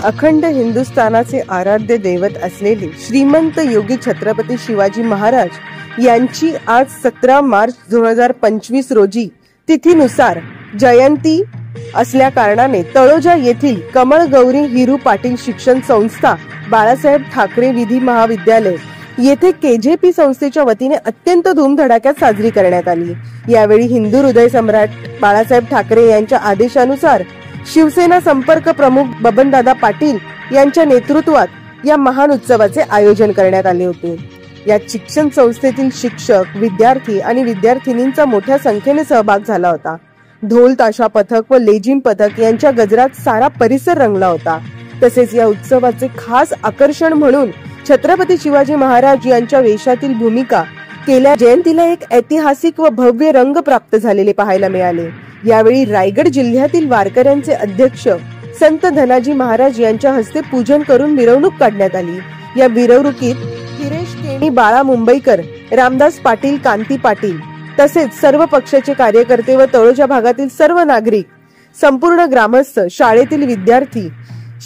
अखंड हिंदुस्थानाचे आराध्य दैवत असलेले श्रीमंत योगी छत्रपती शिवाजी महाराज यांची आज 17 मार्च 2025 रोजी तिथीनुसार जयंती असल्या कारणाने तळोजा येथील कमळ गौरी हिरू पाटील शिक्षण संस्था बाळासाहेब ठाकरे विधी महाविद्यालय येथे केजेपी संस्थेच्या वतीने अत्यंत धूमधडाक्यात साजरी करण्यात आली। यावेळी हिंदू हृदय सम्राट बाळासाहेब ठाकरे यांच्या आदेशानुसार शिवसेना संपर्क प्रमुख बबनदादा पाटील यांच्या नेतृत्वात या महान उत्सवाचे आयोजन करण्यात आले होते। या शिक्षण संस्थेतील शिक्षक, विद्यार्थी आणि विद्यार्थिनींचा मोठ्या संख्येने सहभाग झाला होता। ढोल ताशा पथक व लेझिम पथक यांच्या गजरात सारा परिसर रंगला होता। तसेच या उत्सवाचे खास आकर्षण म्हणून छत्रपती शिवाजी महाराज यांच्या वेशातील भूमिका केल्या जयंतीला एक ऐतिहासिक व भव्य रंग प्राप्त झालेले पाहायला मिळाले। यावेळी रायगड जिल्ह्यातील वारकऱ्यांचे अध्यक्ष संत धनाजी महाराज यांच्या हस्ते पूजन करून मिरवणूक काढण्यात आली। या मिरवणुकीत हिरेश केणी, बाळा मुंबईकर, रामदास पाटील, कांती पाटील तसेच सर्व पक्षाचे कार्यकर्ते व तळोजा भागातील सर्व नागरिक, संपूर्ण ग्रामस्थ, शाळेतील विद्यार्थी,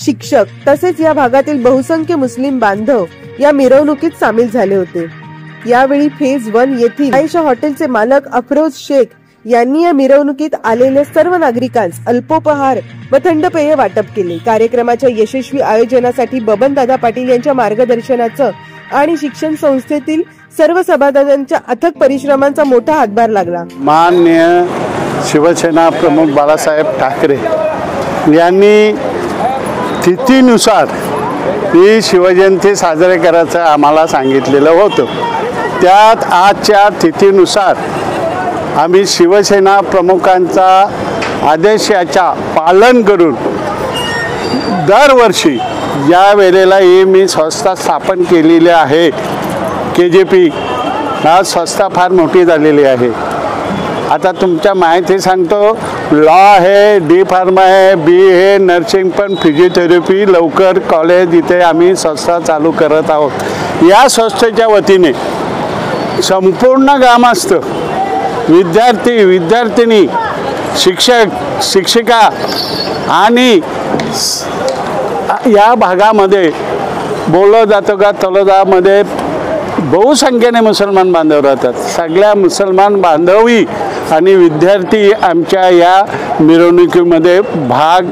शिक्षक तसेच या भागातील बहुसंख्य मुस्लिम बांधव या मिरवणुकीत सामील झाले होते। यावेळी फेज 1 येथील आयशा हॉटेलचे मालक अफरोज शेख यांनी या मिरवणुकीत आलेल्या सर्व नागरिकांस अल्पोपहार व थंड पेय वाटप केले। कार्यक्रमाच्या यशस्वी आयोजनासाठी बबनदादा पाटील यांच्या मार्गदर्शनाचं आणि शिक्षण संस्थेतील सर्व सभासदांच्या अथक परिश्रमांचा मोठा हातभार लागला। माननीय शिवसेना प्रमुख बाळासाहेब ठाकरे यांनी तिथीनुसार ही शिवजयंती साजरे करायचं आम्हाला सांगितलेलं होतं। त्यात आजच्या तिथीनुसार आम्ही शिवसेना प्रमुखांचा आदेशाचा पालन करून दरवर्षी या वेळेला ही मी संस्था स्थापन केलेली आहे। केजेपी हा संस्था फार मोठी झालेली आहे। आता तुमच्या माहिती सांगतो, लॉ आहे, डी फार्मा आहे, बी आहे, नर्सिंग पण, फिजिओथेरपी, लवकर कॉलेज इथे आम्ही संस्था चालू करत आहोत। या संस्थेच्या वतीने संपूर्ण ग्रामस्थ, विद्यार्थी, विद्यार्थिनी, शिक्षक, शिक्षिका आणि या भागामध्ये बोललं जातं का तळोजामध्ये बहुसंख्येने मुसलमान बांधव राहतात। सगळ्या मुसलमान बांधवी आणि विद्यार्थी आमच्या या मिरवणुकीमध्ये भाग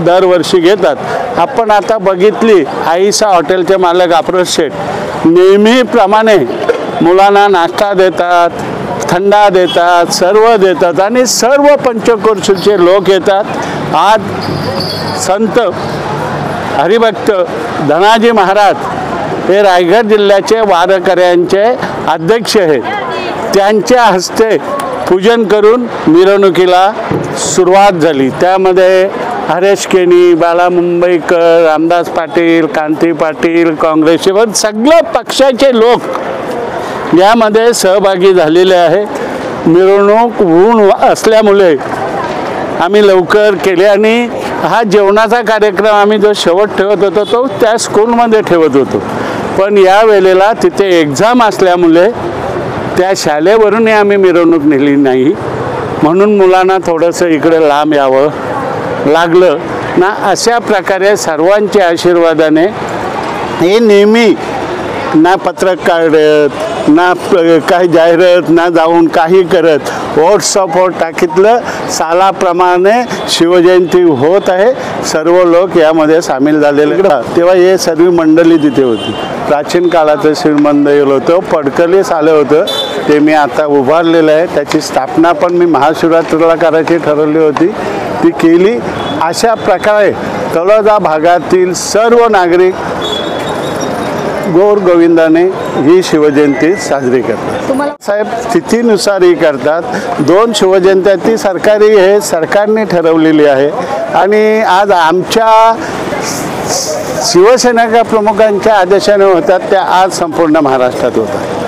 दरवर्षी घेतात। आपण आता बघितली आयशा हॉटेलचे मालक अफरोज शेख नेहमीप्रमाणे मुलांना नाश्ता देतात, थंडा देतात, सर्व देतात आणि सर्व पंचक्रोशीचे लोक येतात। आज संत हरिभक्त धनाजी महाराज हे रायगड जिल्ह्याचे वारकऱ्यांचे अध्यक्ष आहेत। त्यांच्या हस्ते पूजन करून मिरवणुकीला सुरुवात झाली। त्यामध्ये हरेश केणी, बाळा मुंबईकर, रामदास पाटील, कांती पाटील, काँग्रेसचे व सगळे पक्षाचे लोक यामध्ये सहभागी झालेले आहे। मिरवणूक ऊन असल्यामुळे आम्ही लवकर केले आणि हा जेवणाचा कार्यक्रम आम्ही जो शेवट ठेवत होतो तो त्या स्कूलमध्ये ठेवत होतो, पण या वेळेला तिथे एक्झाम असल्यामुळे त्या शाळेवरूनही आम्ही मिरवणूक नेली नाही, म्हणून मुलांना थोडंसं इकडे लांब यावं लागलं ना। अशा प्रकारे सर्वांच्या आशीर्वादाने हे नेहमी ना पत्रक काढत ना काही जाहिरात ना जाऊन काही करत व्हॉट्सअपवर टाकीतलं सालाप्रमाणे शिवजयंती होत आहे। सर्व लोक यामध्ये सामील झालेले। तेव्हा हे सर्व मंडळी तिथे होती। प्राचीन काळाचं श्रीमंदिर होतं, पडकलीस आलं होतं, ते मी आता उभारलेलं आहे। त्याची स्थापना पण मी महाशिवरात्रीला करायची ठरवली होती, ती केली। अशा प्रकारे तळोजा भागातील सर्व नागरिक गोर गोविंदाने ही शिवजयंती साजरी करतात। साहेब तिथीनुसार ही करतात। 2 शिवजयंत्या ती सरकारी हे सरकारने ठरवलेली आहे आणि आज आमच्या शिवसेना प्रमुखांच्या आदेशाने होतात त्या आज संपूर्ण महाराष्ट्रात होतात।